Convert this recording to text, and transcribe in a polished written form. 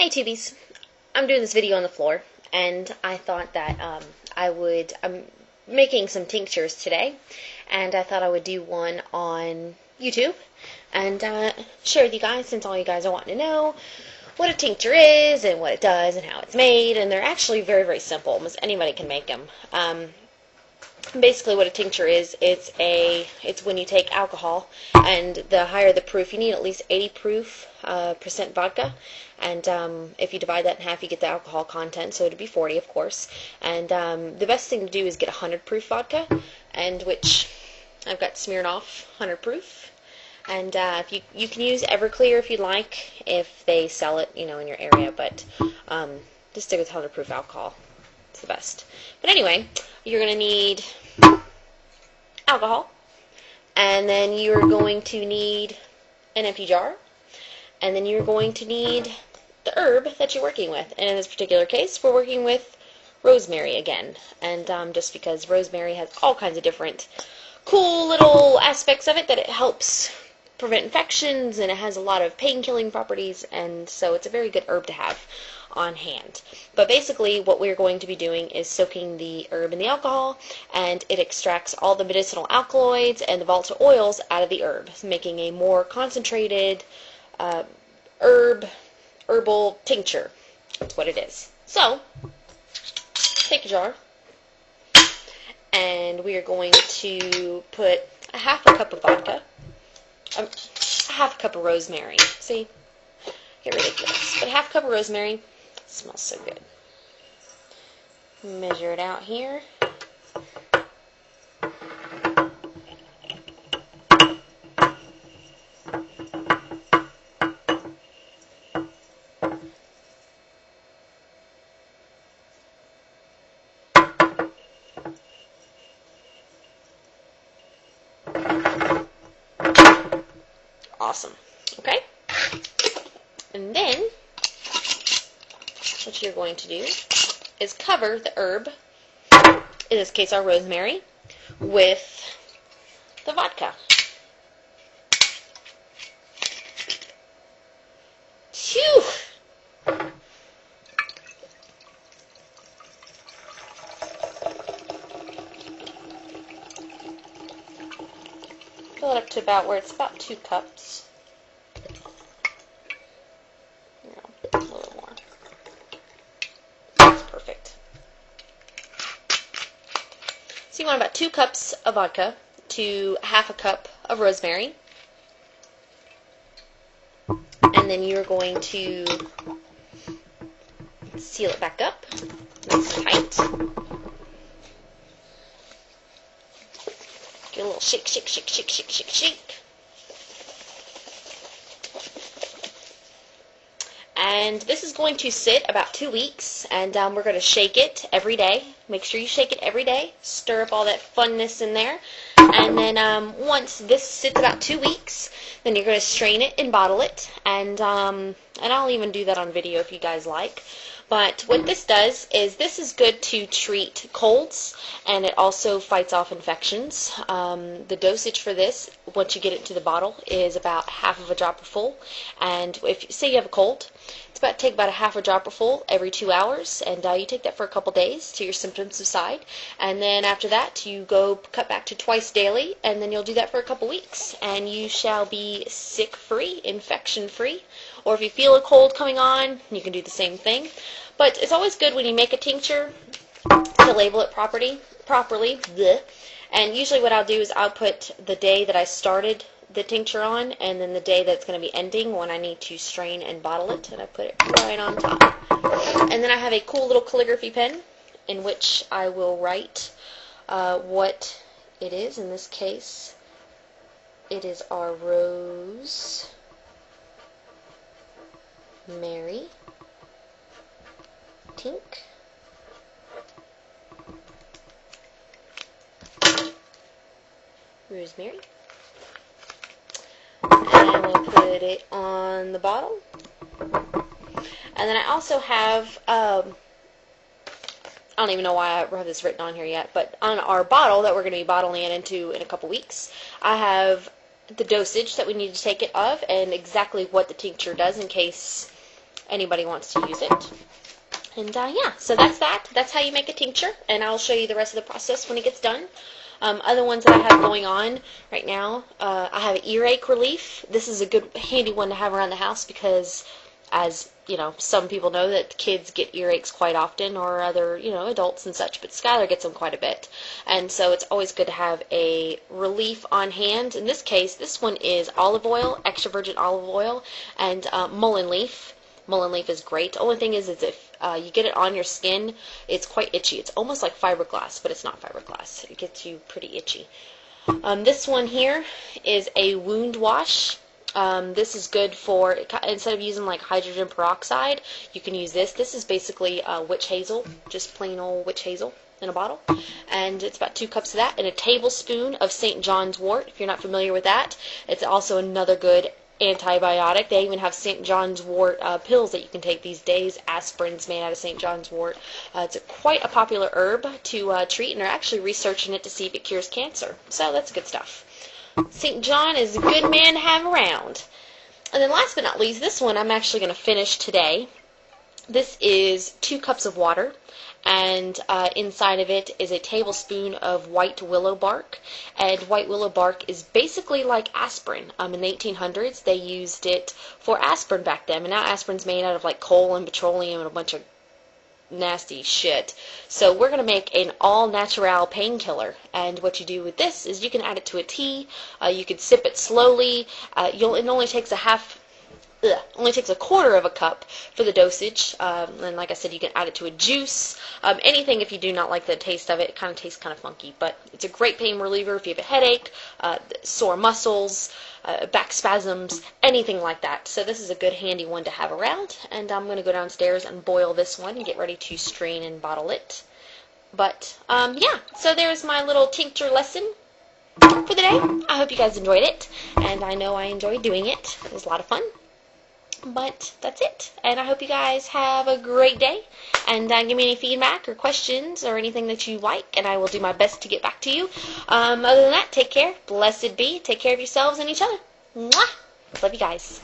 Hey Tubies, I'm doing this video on the floor, and I thought that I'm making some tinctures today, and I thought I would do one on YouTube, and share with you guys, since all you guys are wanting to know what a tincture is, and what it does, and how it's made, and they're actually very, very simple. Almost anybody can make them. Basically what a tincture is, it's when you take alcohol, and the higher the proof, you need at least 80 proof percent vodka, and if you divide that in half, you get the alcohol content, so it'd be 40, of course. And the best thing to do is get 100 proof vodka, and which I've got Smirnoff 100 proof. And if you can use Everclear if you'd like, if they sell it, in your area, but just stick with 100 proof alcohol. It's the best. But anyway, you're going to need alcohol, and then you're going to need an empty jar, and then you're going to need the herb that you're working with. And in this particular case, we're working with rosemary again, and just because rosemary has all kinds of different cool little aspects of it, that it helps prevent infections, and it has a lot of pain-killing properties, and so it's a very good herb to have on hand. But basically what we're going to be doing is soaking the herb in the alcohol, and it extracts all the medicinal alkaloids and the volatile oils out of the herb, making a more concentrated herbal tincture. That's what it is. So take a jar, and we are going to put a half a cup of vodka, a half a cup of rosemary. See, get ridiculous, but a half a cup of rosemary. Smells so good. Measure it out here. Awesome. Okay? And then what you're going to do is cover the herb, in this case our rosemary, with the vodka. Phew! Fill it up to about where it's about 2 cups. A little more. That's perfect. So you want about 2 cups of vodka to half a cup of rosemary. And then you're going to seal it back up nice and tight. Give it a little shake, shake, shake, shake, shake, shake, shake. And this is going to sit about 2 weeks, and we're going to shake it every day. Make sure you shake it every day. Stir up all that funness in there. And then once this sits about 2 weeks, then you're going to strain it and bottle it. And I'll even do that on video if you guys like. But what this does is this is good to treat colds, and it also fights off infections. The dosage for this, once you get it into the bottle, is about half of a dropper full. And if say you have a cold, take about a half a dropper full every 2 hours, and you take that for a couple days till your symptoms subside. And then after that, you go cut back to twice daily, and then you'll do that for a couple weeks, and you shall be sick-free, infection-free. Or if you feel a cold coming on, you can do the same thing. But it's always good when you make a tincture to label it properly. Bleh. And usually what I'll do is I'll put the day that I started the tincture on, and then the day that's going to be ending when I need to strain and bottle it, and I put it right on top. And then I have a cool little calligraphy pen in which I will write what it is. In this case, it is our Rose Mary Tink. Rosemary. And we'll put it on the bottle. And then I also have, I don't even know why I have this written on here yet, but on our bottle that we're going to be bottling it into in a couple weeks, I have the dosage that we need to take it of and exactly what the tincture does in case anybody wants to use it. And yeah, so that's that. That's how you make a tincture, and I'll show you the rest of the process when it gets done. Other ones that I have going on right now, I have earache relief. This is a good, handy one to have around the house because, as you know, some people know that kids get earaches quite often, or other, adults and such, but Skylar gets them quite a bit. And so it's always good to have a relief on hand. In this case, this one is olive oil, extra virgin olive oil, and mullein leaf. Mullein leaf is great. The only thing is if you get it on your skin, it's quite itchy. It's almost like fiberglass, but it's not fiberglass. It gets you pretty itchy. This one here is a wound wash. This is good for, instead of using like hydrogen peroxide, you can use this. This is basically witch hazel, just plain old witch hazel in a bottle. And it's about 2 cups of that, and a tablespoon of St. John's wort, if you're not familiar with that. It's also another good antibiotic. They even have St. John's wort pills that you can take these days. Aspirin's made out of St. John's wort. It's quite a popular herb to treat, and they're actually researching it to see if it cures cancer. So that's good stuff. St. John is a good man to have around. And then last but not least, this one I'm actually going to finish today. This is 2 cups of water, and inside of it is a tablespoon of white willow bark. And white willow bark is basically like aspirin. In the 1800s, they used it for aspirin back then, and now aspirin's made out of like coal and petroleum and a bunch of nasty shit. So we're going to make an all-natural painkiller, and what you do with this is you can add it to a tea. You can sip it slowly. It only takes only takes a quarter of a cup for the dosage, and like I said, you can add it to a juice, anything. If you do not like the taste of it, it kind of tastes kind of funky, but it's a great pain reliever if you have a headache, sore muscles, back spasms, anything like that. So this is a good handy one to have around, and I'm going to go downstairs and boil this one and get ready to strain and bottle it. But yeah, so there's my little tincture lesson for the day. I hope you guys enjoyed it, and I know I enjoyed doing it. It was a lot of fun. But that's it, and I hope you guys have a great day, and give me any feedback or questions or anything that you like, and I will do my best to get back to you. Other than that, take care, blessed be, take care of yourselves and each other. Mwah! Love you guys.